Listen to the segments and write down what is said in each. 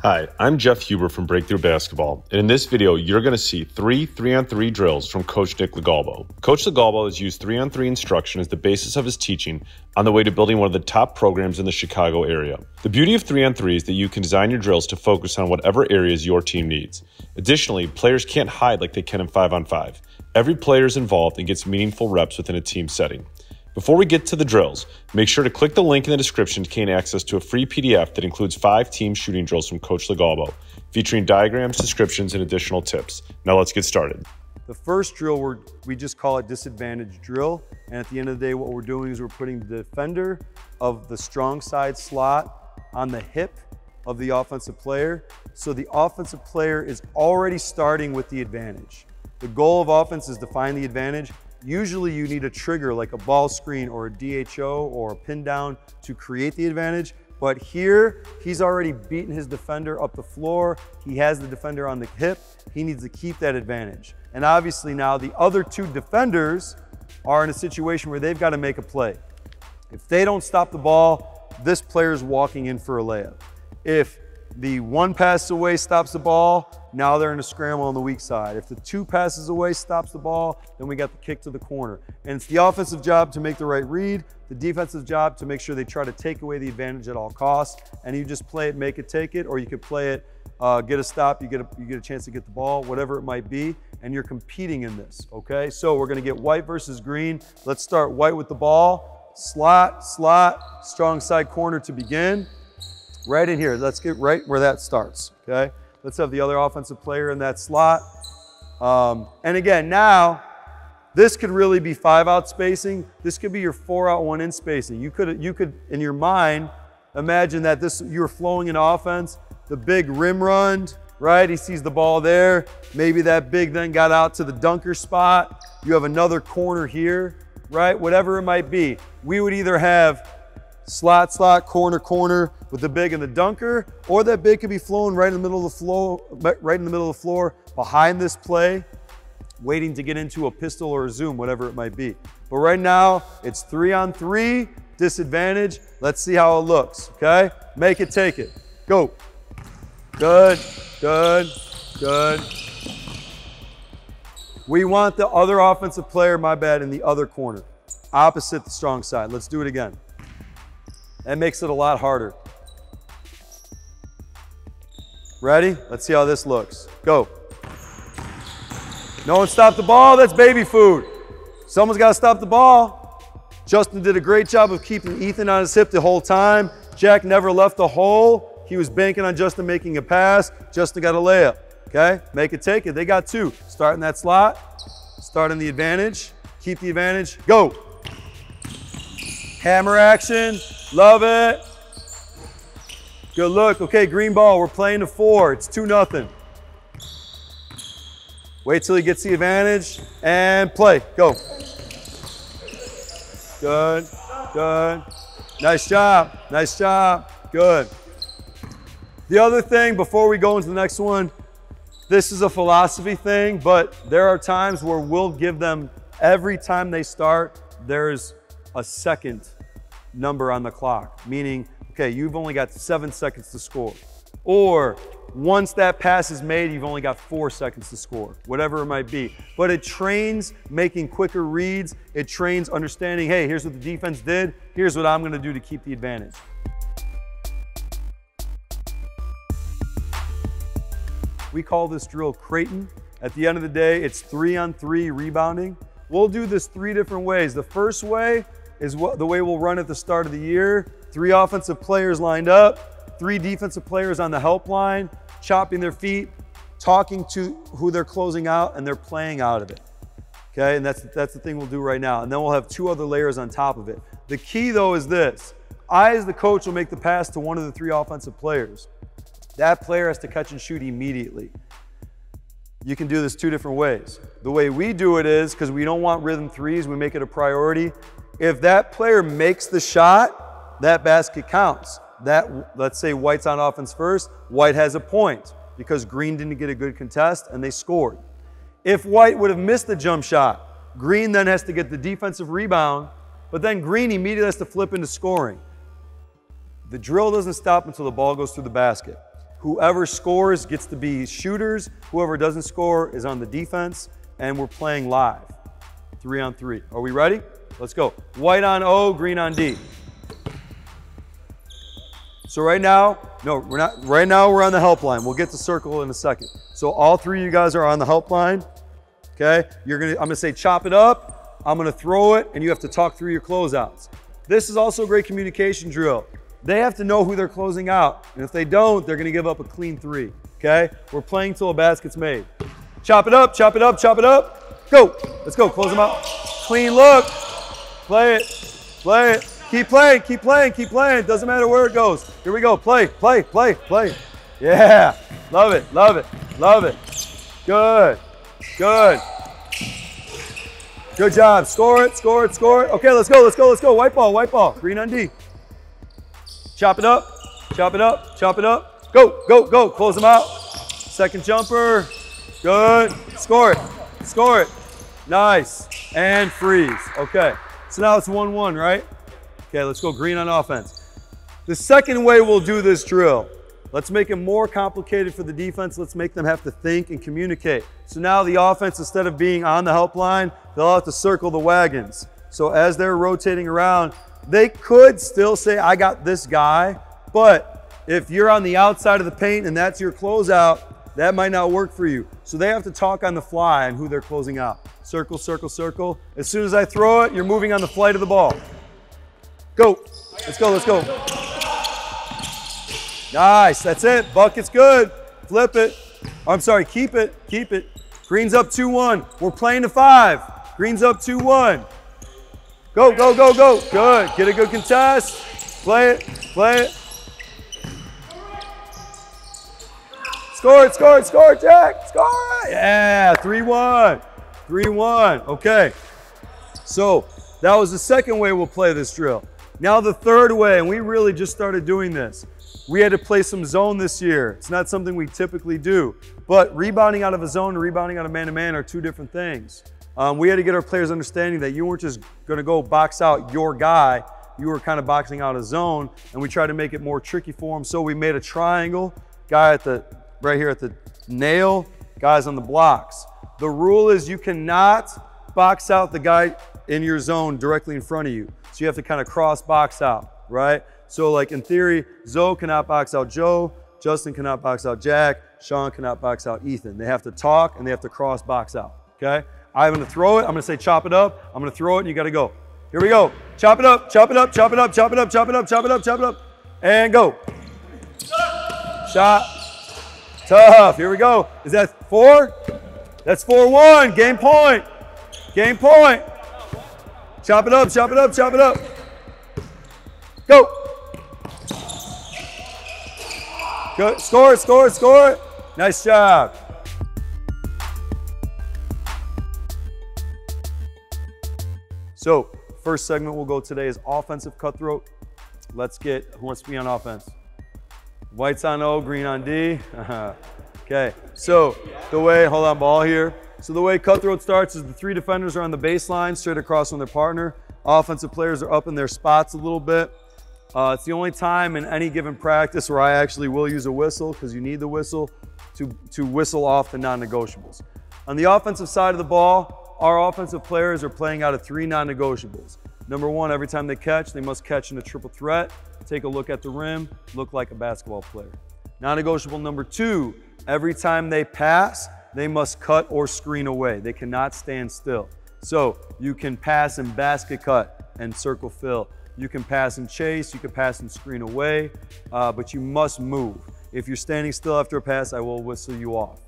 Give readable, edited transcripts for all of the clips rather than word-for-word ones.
Hi, I'm Jeff Huber from Breakthrough Basketball, and in this video, you're going to see 3 3-on-3 drills from Coach Nick LoGalbo. Coach LoGalbo has used 3-on-3 instruction as the basis of his teaching on the way to building one of the top programs in the Chicago area. The beauty of 3-on-3 is that you can design your drills to focus on whatever areas your team needs. Additionally, players can't hide like they can in 5-on-5. Every player is involved and gets meaningful reps within a team setting. Before we get to the drills, make sure to click the link in the description to gain access to a free PDF that includes 5 team shooting drills from Coach LoGalbo, featuring diagrams, descriptions, and additional tips. Now let's get started. The first drill, we just call it disadvantage drill. And at the end of the day, what we're doing is we're putting the defender of the strong side slot on the hip of the offensive player. So the offensive player is already starting with the advantage. The goal of offense is to find the advantage. Usually you need a trigger like a ball screen or a DHO or a pin down to create the advantage. But here, he's already beaten his defender up the floor. He has the defender on the hip. He needs to keep that advantage. And obviously now the other 2 defenders are in a situation where they've got to make a play. If they don't stop the ball, this player's walking in for a layup. If the 1 pass away stops the ball, now they're in a scramble on the weak side. If the 2 passes away stops the ball, then we got the kick to the corner. And it's the offensive job to make the right read, the defensive job to make sure they try to take away the advantage at all costs. And you just play it, make it, take it, or you could play it, get a stop, you get a chance to get the ball, whatever it might be, and you're competing in this, okay? So we're gonna get white versus green. Let's start white with the ball. Slot, strong side corner to begin. Right in here, let's get right where that starts, okay? Let's have the other offensive player in that slot. And again, now, this could really be 5-out spacing. This could be your 4-out, 1-in spacing. You could, in your mind, imagine that you're flowing in offense, the big rim run, right? He sees the ball there. Maybe that big then got out to the dunker spot. You have another corner here, right? Whatever it might be. We would either have slot, corner with the big and the dunker, or that big could be flowing right in the middle of the floor, behind this play, waiting to get into a pistol or a zoom, whatever it might be. But right now, it's 3-on-3, disadvantage. Let's see how it looks, okay? Make it, take it. Go. Good. We want the other offensive player, in the other corner. Opposite the strong side. Let's do it again. That makes it a lot harder. Ready? Let's see how this looks. Go. No one stopped the ball. That's baby food. Someone's got to stop the ball. Justin did a great job of keeping Ethan on his hip the whole time. Jack never left the hole. He was banking on Justin making a pass. Justin got a layup. Okay? Make it, take it. They got 2. Start in that slot. Start in the advantage. Keep the advantage. Go. Hammer action. Love it. Good look. Okay, green ball. We're playing to 4. It's 2-0. Wait till he gets the advantage and play. Go. Good. Nice job. Good. The other thing before we go into the next one, this is a philosophy thing, but there are times where we'll give them, every time they start, there's a second number on the clock, meaning, okay, you've only got 7 seconds to score. Or once that pass is made, you've only got 4 seconds to score, whatever it might be. But it trains making quicker reads. It trains understanding, hey, here's what the defense did. Here's what I'm gonna do to keep the advantage. We call this drill Creighton. At the end of the day, it's 3-on-3 rebounding. We'll do this 3 different ways. The first way is the way we'll run at the start of the year. 3 offensive players lined up, 3 defensive players on the help line, chopping their feet, talking to who they're closing out, and they're playing out of it. Okay, and that's the thing we'll do right now. And then we'll have 2 other layers on top of it. The key though is this. I, as the coach, will make the pass to one of the 3 offensive players. That player has to catch and shoot immediately. You can do this 2 different ways. The way we do it is, because we don't want rhythm 3s, we make it a priority. If that player makes the shot, that basket counts. Let's say white's on offense first, white has a point because green didn't get a good contest and they scored. If white would have missed the jump shot, green then has to get the defensive rebound, but then green immediately has to flip into scoring. The drill doesn't stop until the ball goes through the basket. Whoever scores gets to be shooters. Whoever doesn't score is on the defense, and we're playing live. 3-on-3. Are we ready? Let's go. White on O, green on D. So right now, no, we're not. Right now we're on the help line. We'll get to circle in a second. So all three of you guys are on the help line. Okay? I'm gonna say chop it up. I'm gonna throw it, and you have to talk through your closeouts. This is also a great communication drill. They have to know who they're closing out. And if they don't, they're gonna give up a clean 3. Okay? We're playing till a basket's made. Chop it up, chop it up, chop it up. Go. Let's go. Close them out. Clean look. Play it. Play it. Keep playing, keep playing, keep playing. Doesn't matter where it goes. Here we go. Play, play, play, play. Yeah. Love it, love it, love it. Good. Good. Good job. Score it, score it, score it. Okay, let's go, let's go, let's go. White ball, white ball. Green on D. Chop it up, chop it up, chop it up. Go, go, go. Close them out. Second jumper. Good. Score it, score it. Nice. And freeze. Okay. So now it's 1-1, right? Okay, let's go green on offense. The second way we'll do this drill, let's make it more complicated for the defense. Let's make them have to think and communicate. So now the offense, instead of being on the help line, they'll have to circle the wagons. So as they're rotating around, they could still say, I got this guy, but if you're on the outside of the paint and that's your closeout, that might not work for you. So they have to talk on the fly on who they're closing out. Circle, circle, circle. As soon as I throw it, you're moving on the flight of the ball. Go. Let's go, let's go. Nice, that's it. Bucket's good. Flip it. Oh, I'm sorry, keep it, keep it. Green's up 2-1. We're playing to 5. Green's up 2-1. Go, go, go, go. Good. Get a good contest. Play it, play it. Score it, score it, score it, Jack. Score it. Yeah, 3-1. 3-1. Okay. So that was the second way we'll play this drill. Now the third way, and we really just started doing this. We had to play some zone this year. It's not something we typically do, but rebounding out of a zone and rebounding out of man-to-man are two different things. We had to get our players understanding that you weren't just gonna go box out your guy, you were kind of boxing out a zone, and we tried to make it more tricky for them. So we made a triangle, guy right here at the nail, guys on the blocks. The rule is you cannot box out the guy in your zone directly in front of you. So you have to kind of cross box out, right? So like in theory, Zoe cannot box out Joe, Justin cannot box out Jack, Sean cannot box out Ethan. They have to talk and they have to cross box out, okay? I'm gonna throw it, I'm gonna say chop it up, I'm gonna throw it and you gotta go. Here we go. Chop it up, chop it up, chop it up, chop it up, chop it up, chop it up, chop it up, and go. Shot. Tough, here we go. Is that 4? That's 4-1, game point. Game point. Chop it up, chop it up, chop it up. Go. Good. Score it, score it, score it. Nice job. So, first segment we'll go today is offensive cutthroat. Let's get, who wants to be on offense? White's on O, green on D. Okay, so the way, hold on, ball here. So the way cutthroat starts is the 3 defenders are on the baseline, straight across from their partner. Offensive players are up in their spots a little bit. It's the only time in any given practice where I actually will use a whistle, because you need the whistle to whistle off the non-negotiables. On the offensive side of the ball, our offensive players are playing out of 3 non-negotiables. Number 1, every time they catch, they must catch in a triple threat, take a look at the rim, look like a basketball player. Non-negotiable number 2, every time they pass, they must cut or screen away. They cannot stand still. So you can pass and basket cut and circle fill. You can pass and chase, you can pass and screen away, but you must move. If you're standing still after a pass, I will whistle you off.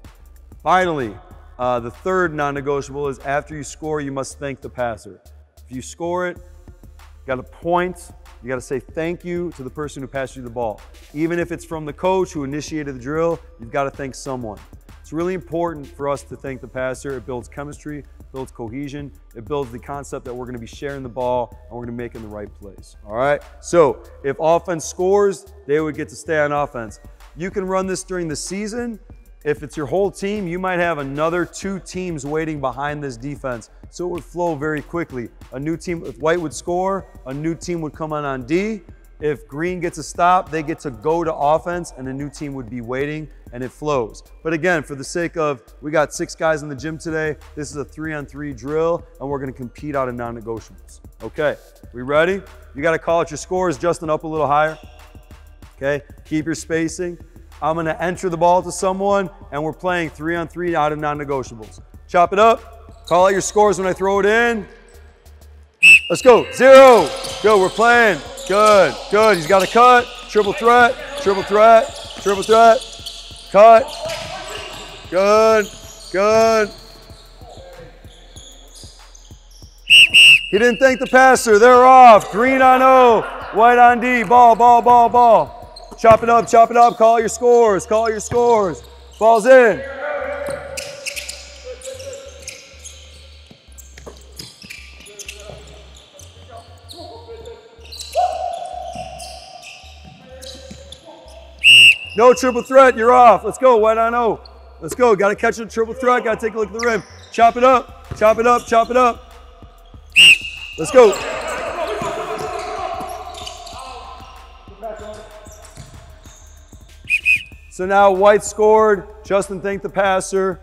Finally, the third non-negotiable is after you score, you must thank the passer. If you score it, you got to point, you got to say thank you to the person who passed you the ball. Even if it's from the coach who initiated the drill, you've got to thank someone. It's really important for us to thank the passer. It builds chemistry, builds cohesion, it builds the concept that we're going to be sharing the ball and we're going to make it in the right place. All right? So if offense scores, they would get to stay on offense. You can run this during the season. If it's your whole team, you might have another 2 teams waiting behind this defense. So it would flow very quickly. A new team, if White would score, a new team would come on D. If green gets a stop, they get to go to offense and the new team would be waiting and it flows. But again, for the sake of, we got 6 guys in the gym today, this is a 3-on-3 drill and we're gonna compete out of non-negotiables. Okay, we ready? You gotta call out your scores, Justin, up a little higher. Okay, keep your spacing. I'm gonna enter the ball to someone and we're playing 3-on-3 out of non-negotiables. Chop it up, call out your scores when I throw it in. Let's go, 0. Good, we're playing. Good, good. He's got a cut, triple threat, triple threat, triple threat, cut. Good, good. He didn't thank the passer. They're off. Green on O, white on D. Ball, ball, ball, ball. Chop it up, chop it up. Call your scores, call your scores. Ball's in. No triple threat, you're off. Let's go, white on O. Let's go, gotta catch a triple threat, gotta take a look at the rim. Chop it up, chop it up, chop it up. Let's go. So now white scored, Justin thanked the passer.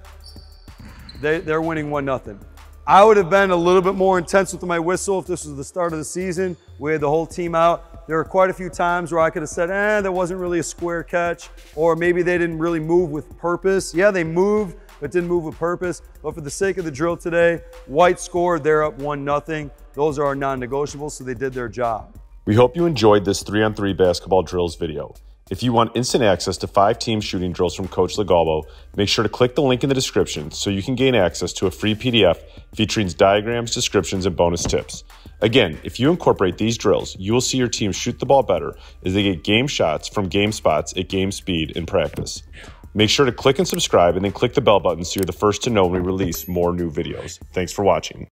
They're winning 1-0. I would have been a little bit more intense with my whistle if this was the start of the season. We had the whole team out. There were quite a few times where I could have said, that wasn't really a square catch, or maybe they didn't really move with purpose. Yeah, they moved, but didn't move with purpose. But for the sake of the drill today, white scored, they're up 1-0. Those are our non-negotiables, so they did their job. We hope you enjoyed this 3-on-3 basketball drills video. If you want instant access to 5-team shooting drills from Coach LoGalbo, make sure to click the link in the description so you can gain access to a free PDF featuring diagrams, descriptions, and bonus tips. Again, if you incorporate these drills, you will see your team shoot the ball better as they get game shots from game spots at game speed in practice. Make sure to click and subscribe and then click the bell button so you're the first to know when we release more new videos. Thanks for watching.